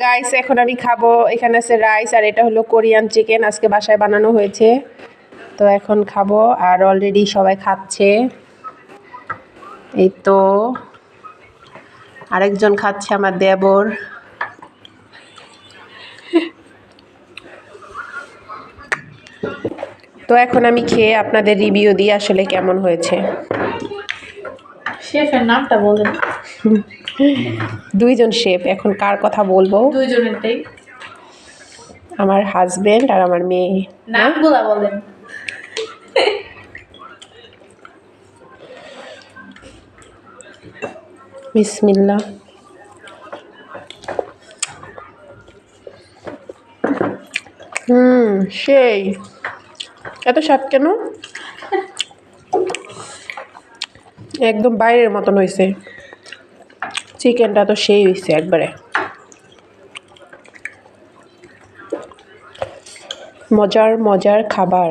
Guys এখন আমি খাবো। এখানে আছে রাইস আর এটা হলো কোরিয়ান চিকেন, আজকে বাসায় বানানো হয়েছে। তো এখন খাবো আর অলরেডি সবাই খাচ্ছে। এই তো আরেকজন খাচ্ছে, আমার দেবর। তো এখন আমি খেয়ে আপনাদের রিভিউ দিই আসলে কেমন হয়েছে। শেফের নামটা বলেন। দুইজন শেফ, এখন কার কথা বলবো? দুইজনেরটাই আমার হাজবেন্ড আর আমার মেয়ে। নামগুলা বলেন। বিসমিল্লাহ। সেই এত স্বাদ কেন? একদম বাইরের মতন হয়েছে। চিকেনটা তো সেই হয়েছে একবারে। মজার মজার খাবার।